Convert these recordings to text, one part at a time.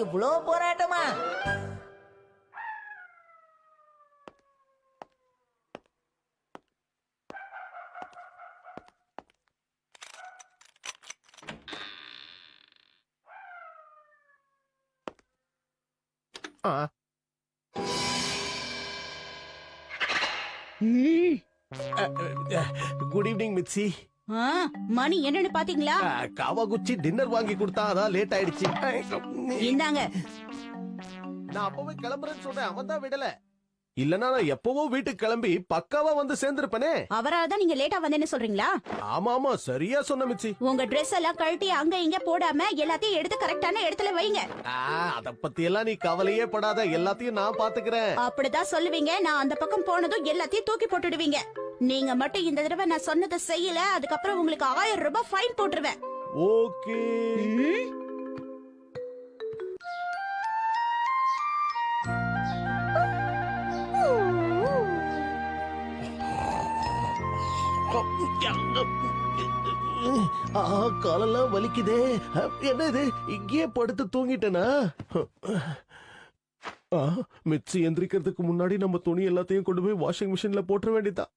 இவ்ளோ போராட்டமா? Good evening மிட்சி. மணி என்னன்னு பாத்தீங்களா? காவாகுச்சி டின்னர் வாங்கி கொடுத்தா அதான் லேட் ஆயிடுச்சு. இந்தாங்க. நான் அப்பவே கிளம்புறேன்னு சொன்னேன், அவன் தான் விடல. இல்லனா நான் எப்பவோ வீட்டுக்கு கிளம்பி பக்காவா வந்து சேர்ந்திருப்பனே. அவரால தான் நீங்க லேட்டா வந்தேன்னு சொல்றீங்களா? ஆமா ஆமா சரியா சொன்ன மிச்சி. உங்க Dress எல்லாம் கழட்டி அங்க இங்க போடாம எல்லாத்தையும் எடுத்து கரெக்டான இடத்துல வைங்க. அத பத்தி எல்லாம் நீ கவலையே படாத, எல்லாத்தையும் நான் பாத்துக்கிறேன். அப்படிதான் சொல்லுவீங்க. நான் அந்த பக்கம் போனதும் எல்லாத்தையும் தூக்கி போட்டுடுவீங்க. நீங்க மட்டும் இந்த தடவை நான் சொன்னதை செய்யல, அதுக்கப்புறம் உங்களுக்கு 1000 ரூபாய் ஃபைன் போட்டுருவேன். ஓகே. காலெல்லாம் வலிக்குதே. என்ன இது, இங்கேயே படுத்து தூங்கிட்டேனா? மிச்சி எந்திரிக்கிறதுக்கு முன்னாடி நம்ம துணி எல்லாத்தையும் கொண்டு போய் வாஷிங் மிஷின்ல போட்டுற வேண்டியதான்.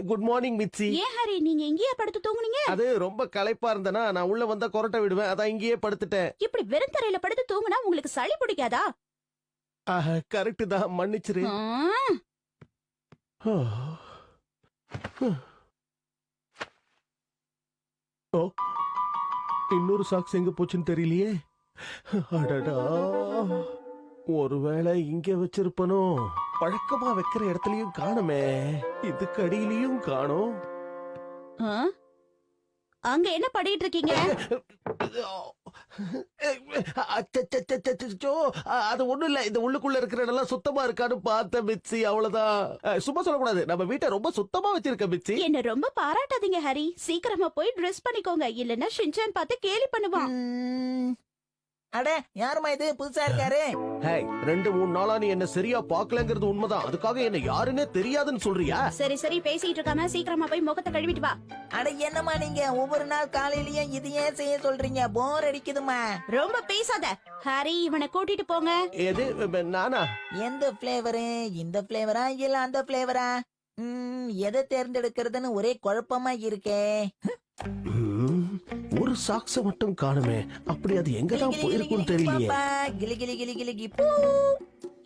குட் மார்னிங் மிச்சி. ஏன் ஹரி நீங்க இங்கேயே படுத்து தூங்குனீங்க? அது ரொம்ப களைப்பா இருந்தனா நான் உள்ள வந்தா கொரட்டை விடுவேன், அதான் இங்கேயே படுத்துட்டேன். இப்படி வெறும் தரையில படுத்து தூங்குனா உங்களுக்கு சளி பிடிக்காதா? கரெக்ட் தான், மன்னிச்சிரு. இன்னொரு சாக்ஸ் எங்க போச்சுன்னு தெரியலையே. அடடா, ஒருவேளை இங்க வச்சிருப்பனோ? பழக்கமா வைக்கிற இடத்துலயும் காணுமே, இதுக்கு அடியிலயும் காணோம். அங்க என்ன படிட்டு இருக்கீங்க? அது ஒண்ணும் இல்ல, இந்த உள்ளுக்குள்ள இருக்கிற இடம்லாம் சுத்தமா இருக்கான்னு பார்த்த மிச்சி, அவ்வளவுதான். சும்மா சொல்லக்கூடாது, நம்ம வீட்டை ரொம்ப சுத்தமா வச்சிருக்க மிச்சி. என்ன ரொம்ப பாராட்டாதீங்க ஹரி. சீக்கிரமா போய் ட்ரெஸ் பண்ணிக்கோங்க, இல்லன்னா ஷின்சான் பார்த்து கேலி பண்ணுவான். அட யாருமா இது புதுசா இருக்காரு? 2-3 நாளா நீ என்ன சரியா பாக்கலங்கிறது உண்மைதான், அதுக்காக என்ன யாருன்னே தெரியாதுன்னு சொல்றியா? சரி சரி பேசிட்டு இருக்காம சீக்கிரமா போய் முகத்தை கழுவிட்டு வா. அட என்னமா நீங்க ஒவ்வொரு நாள் காலையிலயும் இதையே செய்ய சொல்றீங்க, போர் அடிக்குதுமா. ரொம்ப பேசாத ஹரி, இவனை கூட்டிட்டு போங்க. எது நானா? எந்த பிளேவரு, இந்த பிளேவரா இல்ல அந்த பிளேவரா? எதை தேர்ந்தெடுக்கிறதுன்னு ஒரே குழப்பமா இருக்கே. ஒரு சாக்ஸ மட்டும் காணுமே, அப்படி அது எங்கதான் போயிருக்கும் தெரியலையே. கிளி கிளி கிளி கிளி.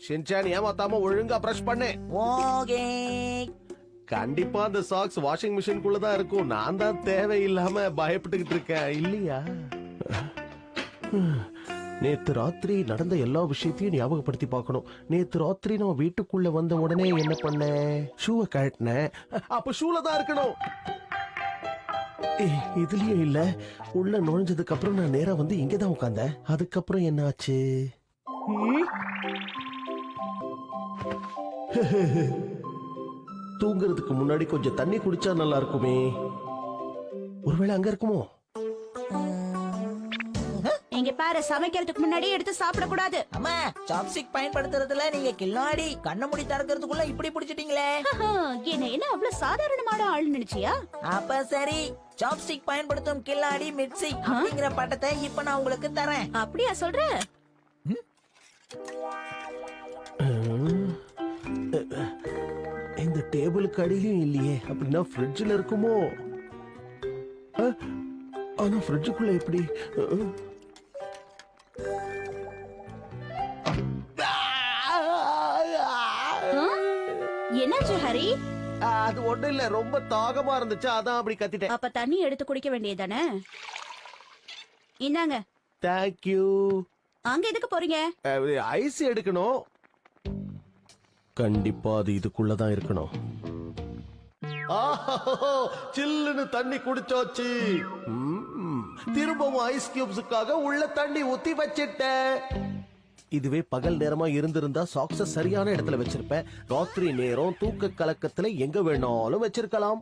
ஷின்சான் ஏமாத்தாம ஒழுங்கா பிரஷ் பண்ணு. ஓகே. கண்டிப்பா அந்த சாக்ஸ் வாஷிங் மிஷின்குள்ள தான் இருக்கும், நான் தான் தேவையில்லாம பயப்பட்டுக்கிட்டு இருக்கேன் இல்லையா? நேத்து ராத்திரி நடந்த எல்லா விஷயத்தையும் ஞாபகப்படுத்தி பார்க்கணும். நேத்து ராத்திரி நான் வீட்டுக்குள்ள வந்த உடனே என்ன பண்ணேன்? ஷூவை கழட்டினேன். அப்ப ஷூல தான் இருக்கணும். இதுலயும் இல்ல. உள்ள நுழைஞ்சதுக்கு அப்புறம் நான் நேரா வந்து இங்கதான் உட்கார்ந்தேன். அதுக்கப்புறம் என்ன ஆச்சு? தூங்குறதுக்கு முன்னாடி கொஞ்சம் தண்ணி குடிச்சா நல்லா இருக்குமே. ஒருவேளை அங்க இருக்குமோ? இங்க பாரு, சமைக்கிறதுக்கு முன்னாடி எடுத்து சாப்பிட கூடாது. அம்மா, சாப்ஸ்டிக் பயன்படுத்துறதுல நீங்க கில்லாடி. கண்ண மூடி திறக்கிறதுக்குள்ள இப்படி பிடிச்சிட்டீங்களே. என்ன அவ்வளவு சாதாரணமான ஆள் நினைச்சியா? அப்ப சரி, சாப்ஸ்டிக் பயன்படுத்தும் கில்லாடி மிட்சி அப்படிங்கிற பட்டத்தை இப்ப நான் உங்களுக்கு தரேன். அப்படியா சொல்ற? இந்த டேபிளுக்கு அடியிலும் இல்லையே, அப்படின்னா ஃப்ரிட்ஜ்ல இருக்குமோ? ஆனா ஃப்ரிட்ஜுக்குள்ள எப்படி? என்னாச்சு ஹரி? அது ஒண்ணு இல்ல, ரொம்ப தாகமா இருந்துச்சு, அதான் அப்படி கத்திட்டேன். அப்ப தண்ணி எடுத்து குடிக்க வேண்டியதானே? இந்தாங்க. தேங்க்யூ. அங்க எதுக்கு போறீங்க? ஐஸ் எடுக்கணும். கண்டிப்பா அது இதுக்குள்ளதான் இருக்கணும். சில்லுன்னு தண்ணி குடிச்சாச்சு. திரும்பவும் ஐஸ் கியூப்ஸுக்காக உள்ள தண்ணி ஊத்தி வச்சிட்டேன். இதுவே பகல் நேரமா இருந்திருந்தா சாக்ஸ சரியான இடத்துல வச்சிருப்பேன். ராத்திரி நேரம் தூக்க கலக்கத்துல எங்க வேணாலும் வச்சிருக்கலாம்.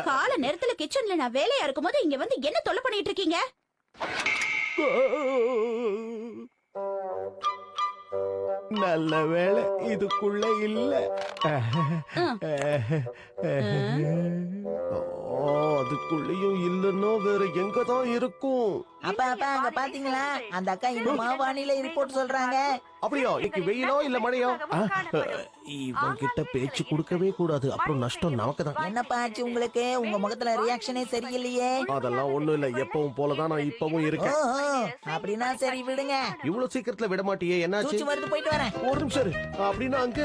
கால நேரத்துல கிச்சன்ல நான் வேலையா இருக்கும் போது இங்க வந்து என்ன தொல்லை பண்ணிட்டு இருக்கீங்க? நல்ல வேளை இதுக்குள்ள இல்ல. அதுக்குள்ளேயும் இல்லன்னா வேற எங்க தான் இருக்கும்? அப்பா அங்க பாத்தீங்களா, அந்த அக்கா இன்னும் வானிலை ரிப்போர்ட் சொல்றாங்க. அப்படியா? இன்னைக்கு வெயிலோ இல்ல மழையோ? இவன் கிட்ட பேச்சு கொடுக்கவே கூடாது, அப்புறம் நஷ்டம் நமக்கு தான். என்னப்பா ஆச்சு உங்களுக்கு? உங்க முகத்துல ரியாக்ஷனே சரியில்லையே. அதெல்லாம் ஒண்ணும் இல்ல, எப்பவும் போலதான் நான் இப்பவும் இருக்கேன். ஓஹோ, அப்படின்னா சரி விடுங்க. இவ்வளவு சீக்கிரத்துல விட மாட்டியே, என்னாச்சு? சூச்சு வருது, போயிட்டு வரேன். ஒரு நிமிஷம் இரு. அப்படின்னா அங்க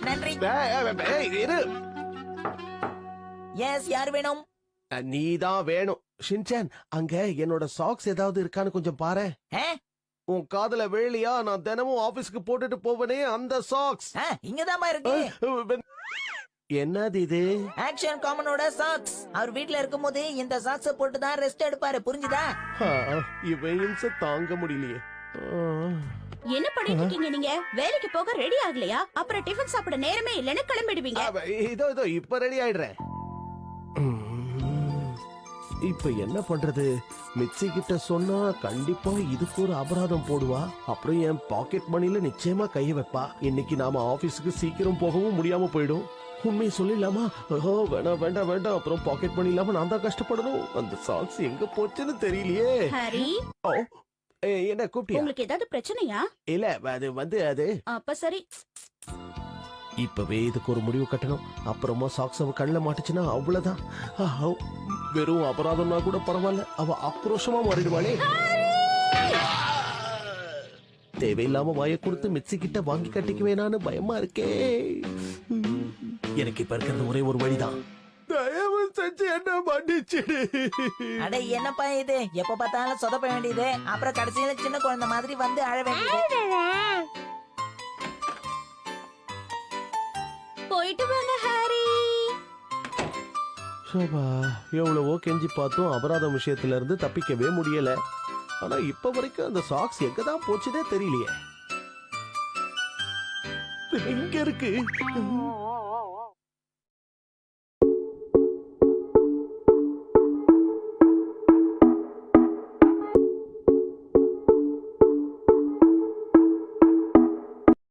நன்றி. இரு. எஸ், யார் வேணும்? நீதான் வேணும். ஷின்சான், அங்க என்னோட சாக்ஸ் ஏதாவது இருக்கான்னு கொஞ்சம் பாரு. ஆ? உன் காதுல வேலியா? நான் தினமும் ஆபீஸ்க்கு போட்டுட்டு போவனே அந்த சாக்ஸ். ஆ, இங்கதாம்மா இருக்கு. என்னது இது? Action காமனோட socks. அவர் வீட்ல இருக்கும்போது இந்த சாக்ஸ போட்டு தான் ரெஸ்ட் எடுப்பாரு, புரிஞ்சுதா? இவன் இம்சை தாங்க முடியலையே. என்ன பண்ணிட்டு இருக்கீங்க நீங்க? வேலைக்கு போக ரெடி ஆகலையா? அப்புறம் டிஃபன் சாப்பிட நேரமே இல்லைன்னு கிளம்பிடுவீங்க. இதோ இப்ப ரெடி ஆயிடுறேன். இப்ப என்ன பண்றது? மிச்சி கிட்ட சொன்னா கண்டிப்பா இதுக்கு ஒரு அபராதம் போடுவா. அப்புறம் என் பாக்கெட் மணில நிச்சயமா கை வைப்பா. இன்னைக்கு நாம ஆபீஸுக்கு சீக்கிரம் போகவும் முடியாம போயிடும். உண்மையை சொல்லிடலாமா? வேண்டாம் வேண்டாம் வேண்டாம், அப்புறம் பாக்கெட் மணி இல்லாம நான் தான் கஷ்டப்படணும். அந்த சாக்ஸ் எங்க போச்சுன்னு தெரியலையே. ஹரி, என்ன கூப்பிட்டியா? உங்களுக்கு ஏதாவது பிரச்சனையா? இல்ல, அது அப்ப சரி. இப்பவே இதுக்கு ஒரு முடிவு கட்டணும். அப்புறமா சாக்ஸ் அவ கண்ணுல மாட்டுச்சுன்னா அவ்வளவுதான். வெறும் அபராதம்னா கூட பரவாயில்ல, அவ ஆக்ரோஷமா மாறிடுவாளே. தேவையில்லாம வாயை கொடுத்து மிச்சி கிட்ட வாங்கி கட்டிக்குவேனான்னு பயமா இருக்கே. எனக்கு இப்ப இருக்கிறது ஒரே ஒரு வழிதான். தயவு செஞ்சு என்ன மன்னிச்சிடு. அட என்னப்பா இது? எப்ப பார்த்தாலும் சொதப்ப வேண்டியது, அப்புறம் கடைசியில சின்ன குழந்தை மாதிரி வந்து அழ வேண்டியது. போயிட்டு வாங்க ஹாரி. சோபா, எவ்வளவோ கெஞ்சி பார்த்தும் அபராதம் விஷயத்துல இருந்து தப்பிக்கவே முடியல. ஆனா இப்ப வரைக்கும் அந்த சாக்ஸ் எங்கதான் போச்சுதே தெரியலையே. இங்க இருக்கு.